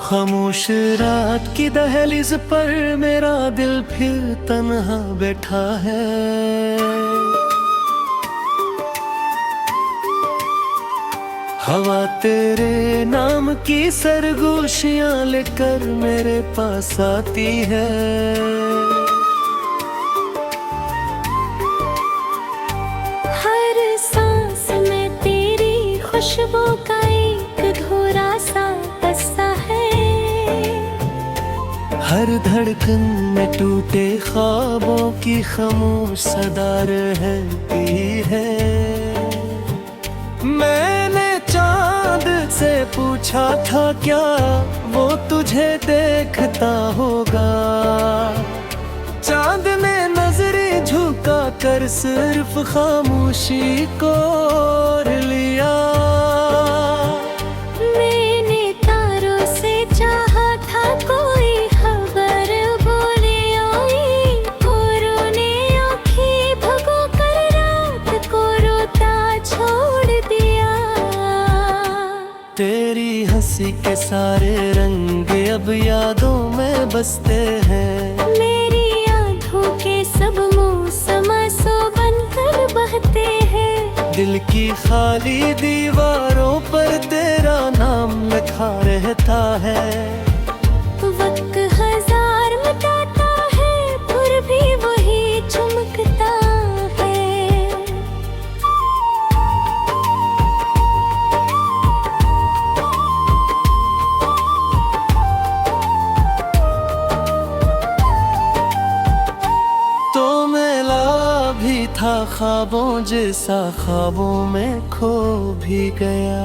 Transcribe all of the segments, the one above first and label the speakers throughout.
Speaker 1: खामोश रात की दहलीज पर मेरा दिल फिर तन्हा बैठा है। हवा तेरे नाम की सरगोशियां लेकर मेरे पास आती है।
Speaker 2: हर सांस में तेरी खुशबू का एक अधूरा सा किस्सा है।
Speaker 1: हर धड़कन में टूटे ख्वाबों की खामोश सदा रहती है। मैंने चांद से पूछा था क्या वो तुझे देखता होगा। चांद ने नजरें झुका कर सिर्फ खामोशी को ओढ़ लिया।
Speaker 2: मैंने तारों से चाहा था कोई खबर बोले आई। कोरों ने आँखें भगो कर रात को रोता छोड़ दिया।
Speaker 1: तेरी हंसी के सारे रंग अब यादों में बसते हैं।
Speaker 2: मेरी आँखों के सब मौसम आंसू बनकर बहते हैं।
Speaker 1: दिल की खाली दीवारों पर तेरा नाम लिखा रहता है।
Speaker 2: वक्त हजार मिटाता है फिर भी वही चमकता है।
Speaker 1: तो मेला भी था ख्वाबों जैसा, ख्वाबों में खो भी गया।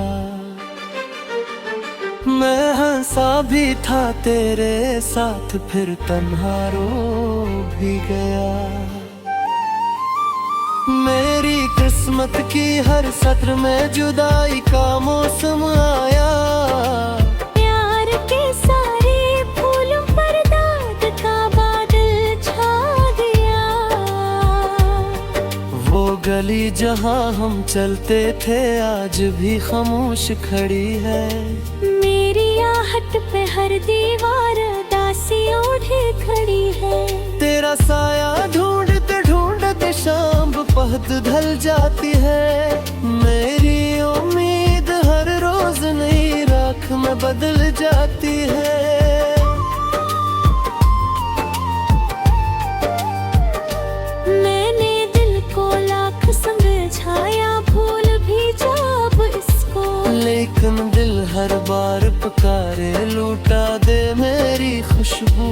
Speaker 1: मैं हंसा भी था तेरे साथ फिर तन्हा रो भी गया। मेरी किस्मत की हर सत्र में जुदाई का मौसम आया।
Speaker 2: प्यार के सारे फूलों पर दाग का बादल छा गया।
Speaker 1: वो गली जहाँ हम चलते थे आज भी खामोश खड़ी है।
Speaker 2: मेरी आहट पे हर दीवार दासी ओढ़े खड़ी है।
Speaker 1: तेरा साया ढूंढते ढूंढते शाम पहद ढल जाती है। मेरी उम्मीद हर रोज नई राख में बदल जाती है।
Speaker 2: मैंने दिल को लाख समझाया भूल भी जाब इसको।
Speaker 1: लेकिन दिल हर बार पुकारे लूटा दे मेरी खुशबू।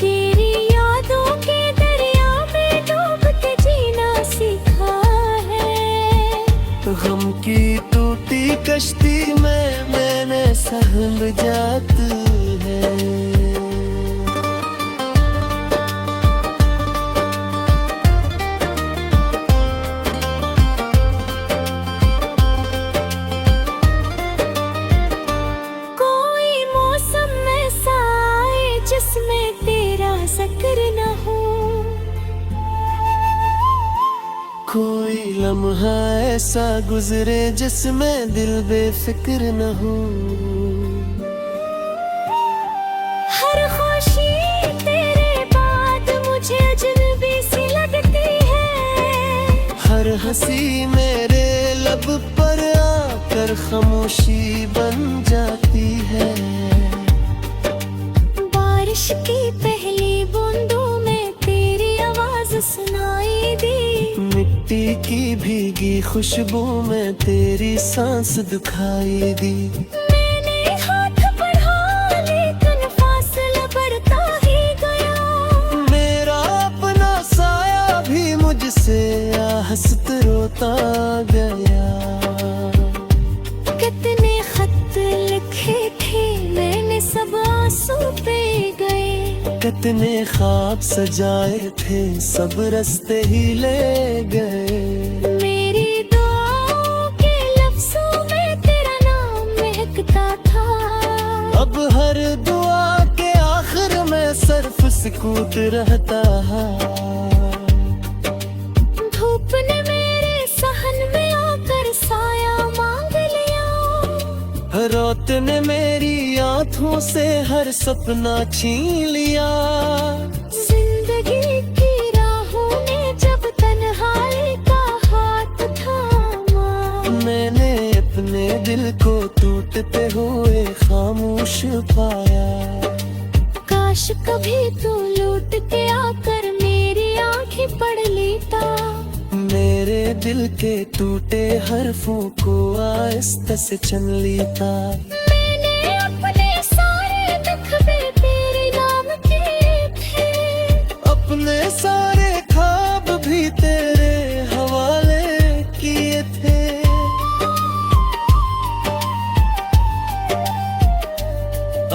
Speaker 2: तेरी यादों के दरिया में डूब के जीना सीखा है।
Speaker 1: गम की टूटी कश्ती में मैंने सहल जात है।
Speaker 2: जिसमें तेरा जिक्र न हो।
Speaker 1: कोई लम्हा ऐसा गुजरे जिसमें दिल बेफिक्र न हो।
Speaker 2: हर खुशी तेरे बाद मुझे अजनबी सी लगती है।
Speaker 1: हर हंसी मेरे लब पर आकर खामोशी बन जाती है।
Speaker 2: बारिश की पहली बूंदों में तेरी आवाज सुनाई दी।
Speaker 1: मिट्टी की भीगी खुशबू में तेरी सांस दिखाई दी।
Speaker 2: मैंने हाथ बढ़ा लेकिन फासला बढ़ता ही गया।
Speaker 1: मेरा अपना साया भी मुझसे हंसत रोता गया।
Speaker 2: कितने खत लिखे थे मैंने सब आंसू पे गए।
Speaker 1: कितने ख्वाब सजाए थे सब रास्ते ही ले गए।
Speaker 2: मेरी दुआओं के लफ्जों में तेरा नाम महकता था।
Speaker 1: अब हर दुआ के आखिर में सिर्फ सुकूत रहता है।
Speaker 2: धूप ने मेरे सहन में आकर साया मांग लिया।
Speaker 1: रौत ने मेरी आंखों से हर सपना छीन लिया।
Speaker 2: जिंदगी की राहों में जब तन्हाई का हाथ थामा,
Speaker 1: मैंने अपने दिल को टूटते हुए खामोश पाया।
Speaker 2: काश कभी तू लौट के आकर मेरी आंखें पढ़ लेता।
Speaker 1: मेरे दिल के टूटे हरफों को आहिस्ता से चुन लेता।
Speaker 2: मैंने अपने सारे दुख भी तेरे नाम किए थे,
Speaker 1: अपने सारे ख्वाब भी तेरे हवाले किए थे।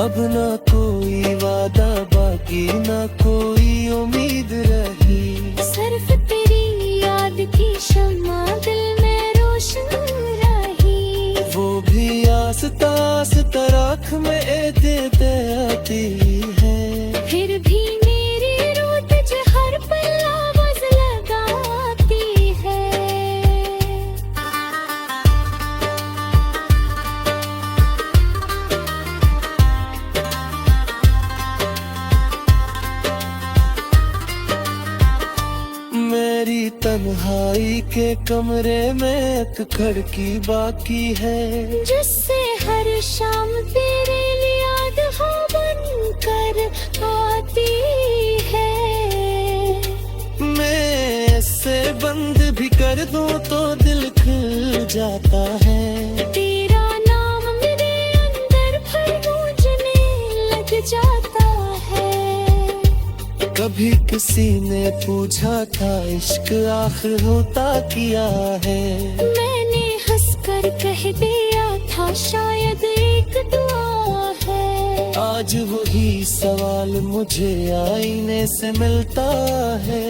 Speaker 1: अब ना कोई वादा बाकी, ना कोई उम्मीद रही।
Speaker 2: सिर्फ तेरी याद की शम्मा दिल में रोशन रही।
Speaker 1: वो भी आस्ता आस्ता राख में देते आती है।
Speaker 2: फिर भी मेरी रूह तुझे हर पल आवाज लगाती है।
Speaker 1: मेरी तन्हाई के कमरे में एक खिड़की बाकी है,
Speaker 2: जिससे हर शाम तेरे लिए याद हो बनकर आती है।
Speaker 1: मैं इससे बंद भी कर दूं तो दिल खिल जाता है।
Speaker 2: तेरा नाम मेरे अंदर भर गूंजने लग जाता है।
Speaker 1: कभी किसी ने पूछा था इश्क आखिर होता क्या है।
Speaker 2: मैंने हंसकर कह दिया था शायद एक दुआ है।
Speaker 1: आज वही सवाल मुझे आईने से मिलता है।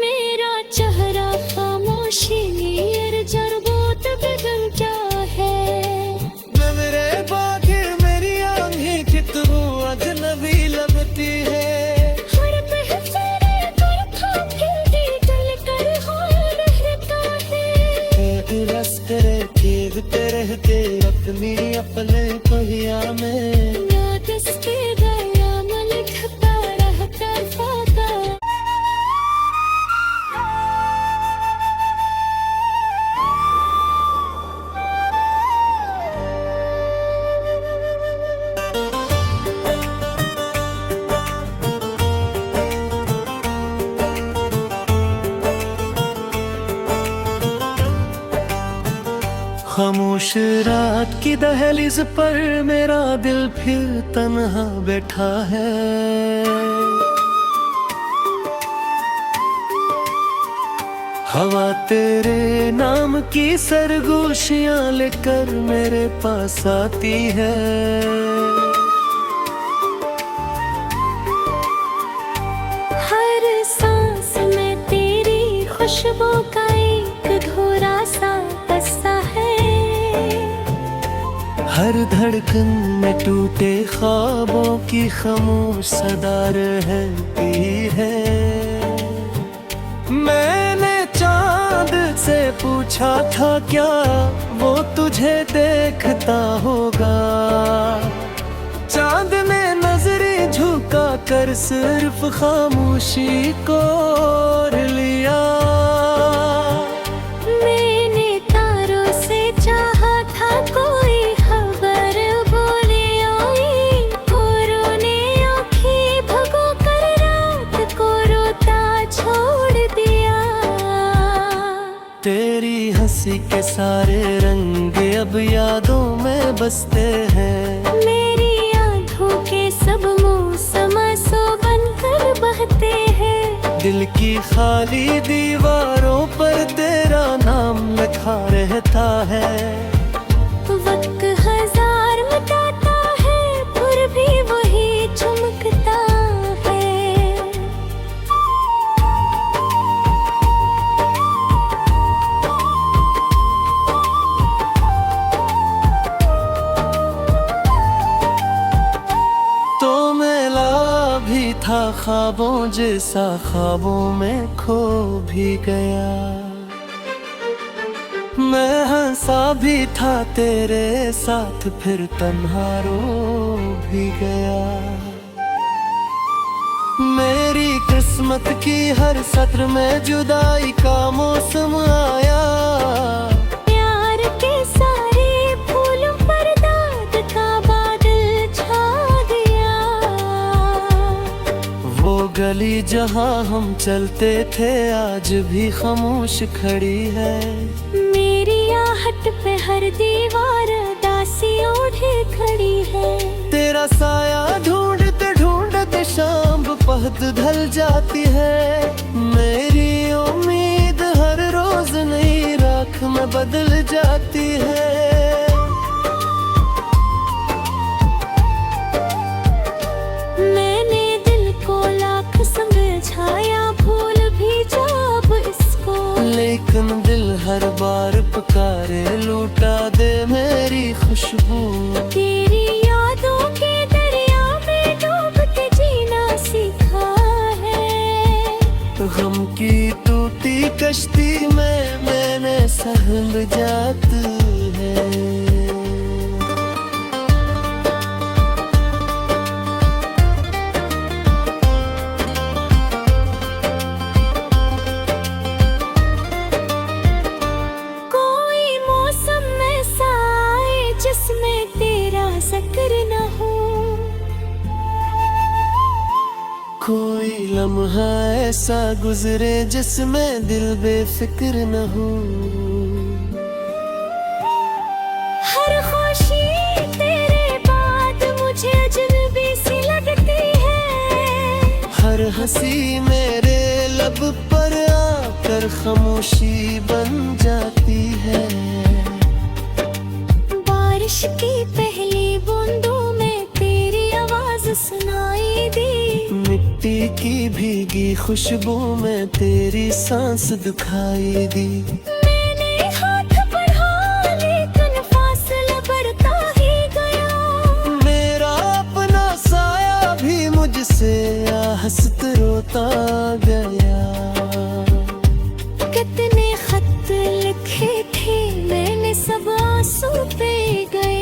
Speaker 2: मेरा चेहरा खामोशी नियर जरबोत बदल क्या है।
Speaker 1: मेरे बागे मेरी आंखें कितनों अजनबी लगती है।
Speaker 2: हर महफिल कर खातिर दिल कर हाल रहता है।
Speaker 1: रस करे खेलते रहते अपनी अपने पहिया में।
Speaker 2: याद इसके गया मैं लिखता रहता फाका।
Speaker 1: खामोश रात की दहलीज पर मेरा दिल फिर तन्हा बैठा है। हवा तेरे नाम की सरगोशियां लेकर मेरे पास आती है।
Speaker 2: हर सांस में तेरी खुशबू का एक अधूरा सा किस्सा है।
Speaker 1: हर धड़कन में टूटे ख्वाबों की खामोश सदा रहती है। मैंने चांद से पूछा था क्या वो तुझे देखता होगा। चांद ने नजरें झुका कर सिर्फ खामोशी को ओढ़ लिया।
Speaker 2: मैंने तारों से चाहा था कोई खबर बोले आई। कोरों ने आँखें भगो कर रात को रोता छोड़ दिया।
Speaker 1: तेरी हंसी के सारे रंग अब यादों में बसते हैं।
Speaker 2: मेरी आँखों के सब मौसम आंसू बनकर बहते हैं।
Speaker 1: दिल की खाली दीवारों पर तेरा नाम लिखा रहता है।
Speaker 2: वक्त हजार मिटाता है फिर भी वही चमकता है।
Speaker 1: तो मिला भी था ख्वाबों जैसा ख्वाबों में खो भी गया। मैं हंसा भी था तेरे साथ, फिर तन्हा रो भी गया। मेरी किस्मत की हर सत्र में जुदाई का मौसम आया।
Speaker 2: प्यार के सारे फूलों पर दाग का बादल छा गया।
Speaker 1: वो गली जहां हम चलते थे आज भी खामोश खड़ी है।
Speaker 2: मेरी आहट पे हर दीवार दासी ओढ़े खड़ी है।
Speaker 1: तेरा साया ढूंढते ढूंढते शाम पहद ढल जाती है। मेरी उम्मीद हर रोज नई राख में बदल जाती है।
Speaker 2: मैंने दिल को लाख समझाया, भूल भी जब इसको,
Speaker 1: लेकिन दिल हर बार पुकारे, लूटा दे मेरी खुशबू।
Speaker 2: तेरी यादों के दरिया में डूब के जीना सीखा है।
Speaker 1: गम की टूटी कश्ती में मैंने सहम जात है।
Speaker 2: जिसमें तेरा जिक्र न हो,
Speaker 1: कोई लम्हा ऐसा गुजरे जिसमें दिल बेफिक्र न हो।
Speaker 2: हर खुशी तेरे बाद मुझे अजनबी सी लगती है।
Speaker 1: हर हंसी मेरे लब पर आकर खामोशी बन जाती है।
Speaker 2: बारिश की पहली बूंदों में तेरी आवाज सुनाई दी।
Speaker 1: मिट्टी की भीगी खुशबू में तेरी सांस दुखाई दी।
Speaker 2: मैंने हाथ बढ़ा लेकिन फासला बढ़ता ही गया।
Speaker 1: मेरा अपना साया भी मुझसे हंसत रोता गया।
Speaker 2: कितने खत लिखे थे मैंने, सब आंसू पे गए।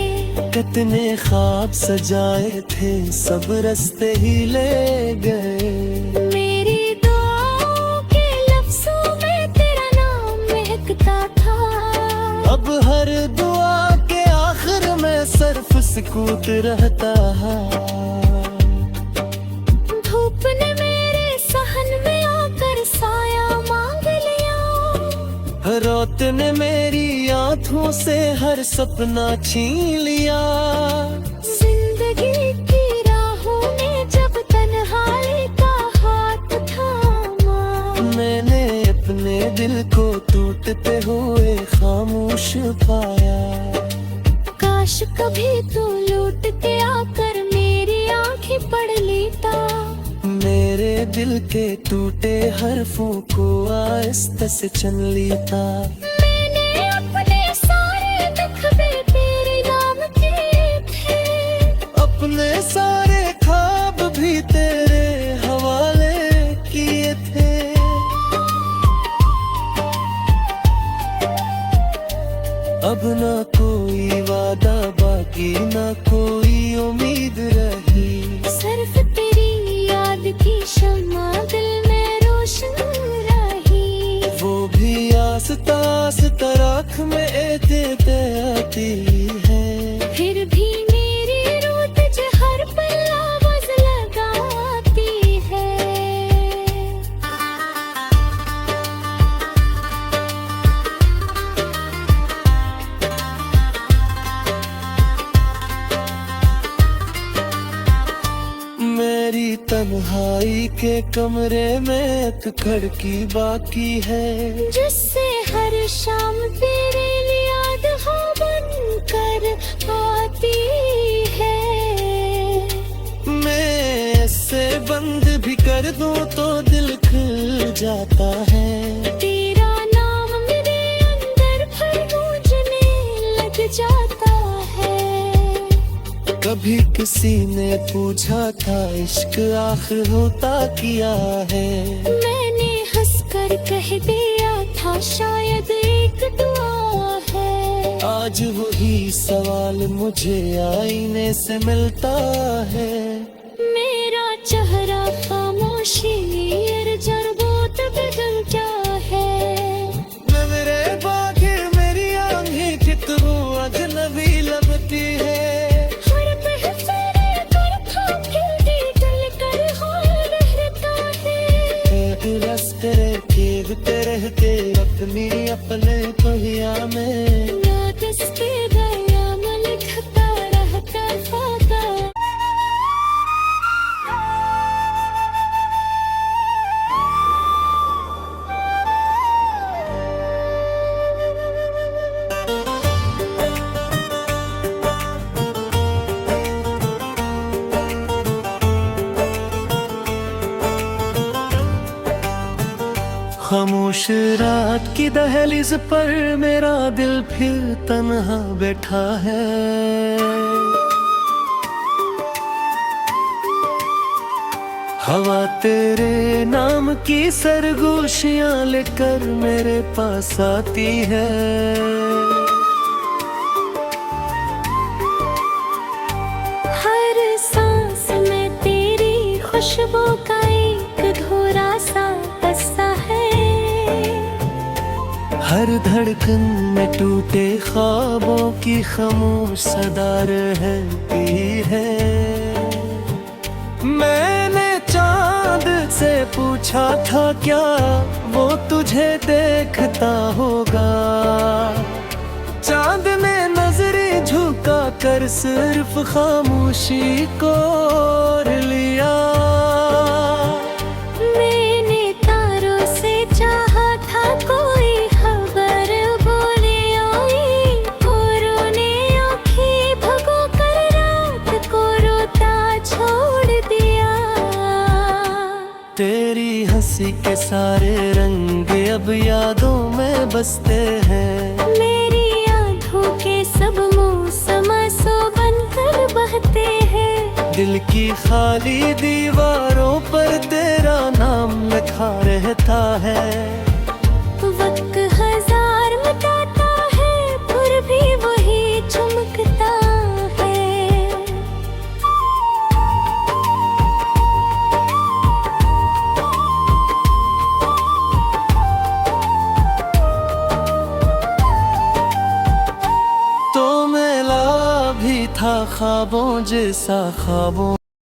Speaker 1: कितने ख्वाब सजाए थे सब रास्ते ही ले गए।
Speaker 2: मेरी दुआओं के लफ्जों में तेरा नाम महकता था।
Speaker 1: अब हर दुआ के आखिर में सिर्फ सुकूत रहता है।
Speaker 2: धूप ने मेरे सहन में आकर साया मांग लिया।
Speaker 1: रात ने मेरी आंखों से हर सपना छीन लिया।
Speaker 2: जिंदगी की राहों ने जब तन्हाई का हाथ थामा,
Speaker 1: मैंने अपने दिल को टूटते हुए खामोश पाया।
Speaker 2: काश कभी तू लौट के आकर मेरी आंखें पढ़ लेता।
Speaker 1: मेरे दिल के टूटे हरफों को आहिस्ता से चुन लेता।
Speaker 2: मैंने अपने सारे दुख भी तेरे नाम किए थे।
Speaker 1: अपने सारे ख्वाब भी तेरे हवाले किए थे। अब ना कोई वादा बाकी, ना कोई उम्मीद रही।
Speaker 2: सिर्फ तेरी याद की शम्मा दिल में रोशन रही।
Speaker 1: वो भी आस्ता आस्ता राख में देते आती है।
Speaker 2: फिर भी मेरी रूह तुझे हर पल आवाज लगाती है।
Speaker 1: मेरी तन्हाई के कमरे में एक खिड़की बाकी है।
Speaker 2: जिससे हर शाम तेरे याद हो बनकर आती है।
Speaker 1: मैं ऐसे बंद भी कर दूं तो दिल खिल जाता है।
Speaker 2: तेरा नाम मेरे अंदर भर गूंजने लग जाता है।
Speaker 1: कभी किसी ने पूछा था इश्क आखिर होता क्या है।
Speaker 2: मैंने हंसकर कह दिया था शायद एक दुआ
Speaker 1: आज वही सवाल मुझे आईने से मिलता है।
Speaker 2: मेरा चेहरा खामोशी जरबोत बदल क्या है।
Speaker 1: मैं मेरे बागे मेरी आंखें कितनू अजनबी लगती है।
Speaker 2: हर महफिले कर खाके दिल कर हाल रहता है।
Speaker 1: रस तेरे खेलते रहते अपनी अपने पहिया में।
Speaker 2: नादस्ते गया लिखता रहता फाका।
Speaker 1: खामोश रात की दहलीज पर मेरा दिल फिर तन्हा बैठा है। हवा तेरे नाम की सरगोशियां लेकर मेरे पास आती है।
Speaker 2: हर सांस में तेरी खुशबू का एक अधूरा सा किस्सा है।
Speaker 1: हर धड़कन में टूटे ख्वाबों की खामोश सदा रहती है। मैंने चांद से पूछा था क्या वो तुझे देखता होगा। चांद ने नजरें झुका कर सिर्फ खामोशी को ओढ़ लिया।
Speaker 2: मैंने तारों से चाहा था कोई खबर बोले आई। औरों ने आँखें भगो कर रात को रोता छोड़ दिया।
Speaker 1: तेरी हंसी के सारे रंग अब यादों में बसते हैं।
Speaker 2: मेरी आँखों के सब मौसम सो बनकर बहते हैं।
Speaker 1: दिल की खाली दीवारों पर तेरा नाम लिखा रहता है।
Speaker 2: वक्त हजार मिटाता है फिर भी वही चमकता है।
Speaker 1: तो मेला भी था ख्वाबों जैसा ख्वाबों